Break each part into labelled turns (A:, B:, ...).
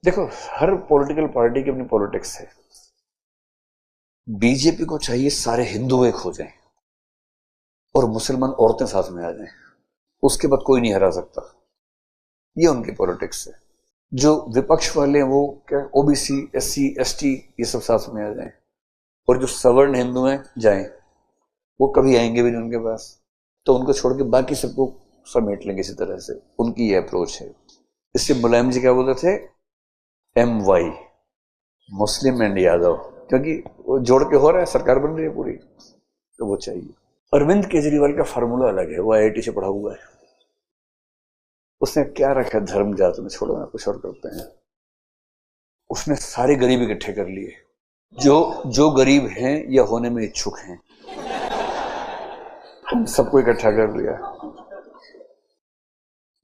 A: देखो, हर political party की अपनी पॉलिटिक्स है। बीजेपी को चाहिए सारे हिंदू एक हो जाएं और मुसलमान औरतें साथ में आ जाएं, उसके बाद कोई नहीं हरा सकता। ये उनकी पॉलिटिक्स है। जो विपक्ष वाले हैं वो क्या, ओबीसी, एससी, एसटी, ये सब साथ में आ जाएं, और जो सवर्ण हिंदू हैं जाएं, वो कभी आएंगे भी नहीं उनके पास, तो उनको छोड़ के बाकी सबको समेट लेंगे इसी तरह से। उनकी ये अप्रोच है। इससे मुलायम जी क्या बोलते थे, MY, मुस्लिम एंड यादव, क्योंकि वो जोड़ के हो रहा है, सरकार बन रही है पूरी, तो वो चाहिए। अरविंद केजरीवाल का फार्मूला अलग है, वो IIT से पढ़ा हुआ है। उसने क्या रखा है, धर्म जात में छोड़ो ना, कुछ और करते हैं। उसने सारे गरीब इकट्ठे कर लिए, जो जो गरीब हैं या होने में इच्छुक हैं, हम सबको इकट्ठा कर लिया।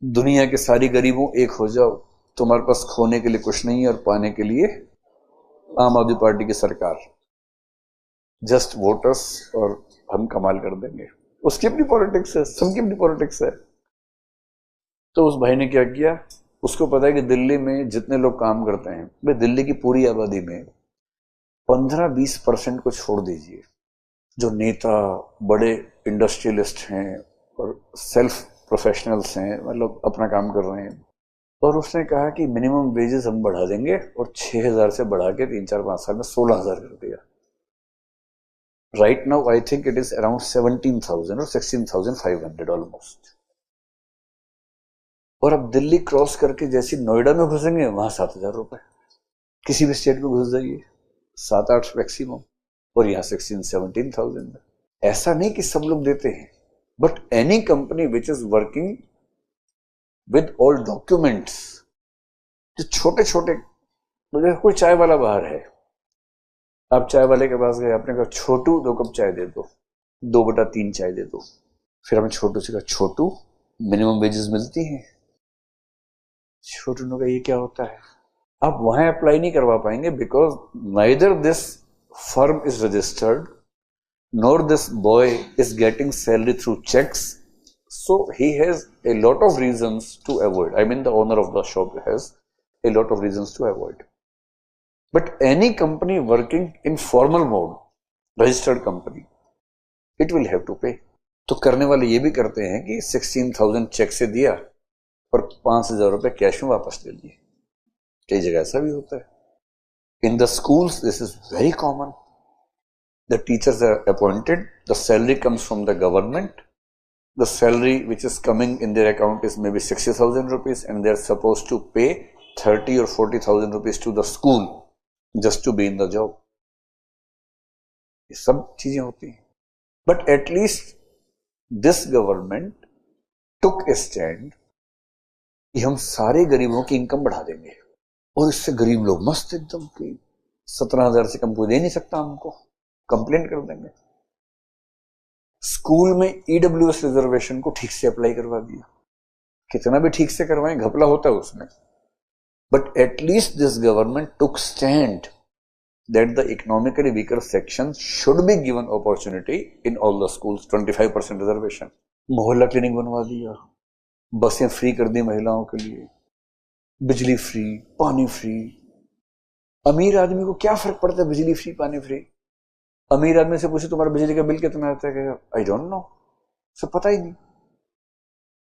A: दुनिया के सारी गरीबों एक हो जाओ, तुम्हारे पास खोने के लिए कुछ नहीं है और पाने के लिए आम आदमी पार्टी की सरकार, जस्ट वोटर्स, और हम कमाल कर देंगे। उसकी अपनी पॉलिटिक्स है, सबकी अपनी पॉलिटिक्स है। तो उस भाई ने क्या किया, उसको पता है कि दिल्ली में जितने लोग काम करते हैं, भाई दिल्ली की पूरी आबादी में 15-20% को छोड़ दीजिए, जो नेता, बड़े इंडस्ट्रियलिस्ट हैं और सेल्फ प्रोफेशनल्स हैं, मतलब अपना काम कर रहे हैं। और उसने कहा कि मिनिमम वेजेस हम बढ़ा देंगे, और 6,000 से बढ़ा के 3-4-5 साल में 16,000 कर दिया। Right now I think it is around 17,000 और 16,500 ऑलमोस्ट। और अब दिल्ली क्रॉस करके जैसे नोएडा में घुसेंगे, वहां 7,000 रुपए। किसी भी स्टेट में घुस जाइए, 7-8 मैक्सिमम, और यहाँ 16-17,000। ऐसा नहीं कि सब लोग देते हैं, but any company which is working with all documents, जो छोटे छोटे, मतलब कोई चाय वाला बाहर है, आप चाय वाले के पास गए, आपने कहा छोटू 2 कप चाय दे दो, 2/3 चाय दे दो। फिर हमने छोटू से कहा, छोटू मिनिमम वेजेस मिलती हैं। छोटू ने कहा ये क्या होता है। आप वहां अप्लाई नहीं करवा पाएंगे, because neither this firm is registered nor this boy is getting salary through checks, so he has a lot of reasons to avoid. I mean, the owner of the shop has a lot of reasons to avoid. But any company working in formal mode, registered company, it will have to pay. तो करने वाले ये भी करते हैं कि 16,000 check से दिया और 5,000 रुपए कैश में वापस ले लिए। कई जगह ऐसा भी होता है। In the schools, this is very common. The teachers are appointed, the salary comes from the government, the salary which is coming in their account is maybe 60,000 rupees, and they are supposed to pay 30 or 40,000 rupees to the school just to be in the job. ये सब चीजें होती हैं। But at least this government took a stand कि हम सारे गरीबों की इनकम बढ़ा देंगे, और इससे गरीब लोग मस्त एकदम कि 17,000 से कम कोई दे नहीं सकता हमको, कंप्लेंट कर देंगे। स्कूल में EWS रिजर्वेशन को ठीक से अप्लाई करवा दिया। कितना भी ठीक से करवाएं, घपला होता है उसमें, but at least this government took stand that the economically weaker section should be given opportunity in all the schools, 25% reservation. मोहल्ला क्लिनिक बनवा दिया, बसें फ्री कर दी महिलाओं के लिए, बिजली फ्री, पानी फ्री। अमीर आदमी को क्या फर्क पड़ता है बिजली फ्री, पानी फ्री। अमीर आदमी से पूछे तुम्हारा बिजली का बिल कितना आता है, आई डोंट नो, सब पता ही नहीं,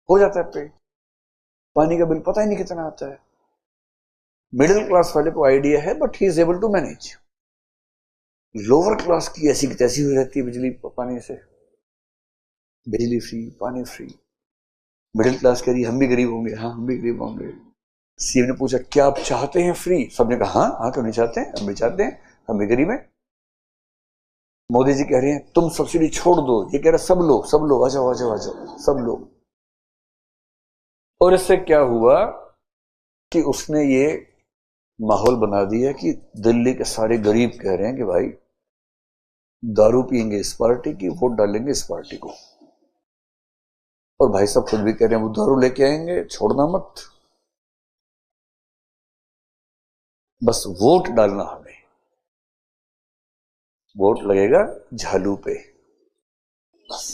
A: हो जाता है पे। पानी का बिल पता ही नहीं कितना आता है। मिडिल क्लास वाले को आइडिया है, but he is able to manage. Lower class की ऐसी की तैसी हुई रहती है बिजली पानी से, बिजली फ्री, पानी फ्री। मिडिल क्लास कह रही हम भी गरीब होंगे, हाँ हम भी गरीब होंगे। सीएम ने पूछा क्या आप चाहते हैं फ्री, सबने कहा हाँ हाँ, क्यों नहीं चाहते हैं, हम भी चाहते हैं, हम भी गरीब हैं। मोदी जी कह रहे हैं तुम सब्सिडी छोड़ दो, ये कह रहे सब लोग आ जाओ आ जाओ आ जाओ, सब लोग। और इससे क्या हुआ कि उसने ये माहौल बना दिया कि दिल्ली के सारे गरीब कह रहे हैं कि भाई दारू पियेंगे इस पार्टी की, वोट डालेंगे इस पार्टी को। और भाई साहब खुद भी कह रहे हैं वो दारू लेके आएंगे, छोड़ना मत, बस वोट डालना हमें, वोट लगेगा झालू पे बस।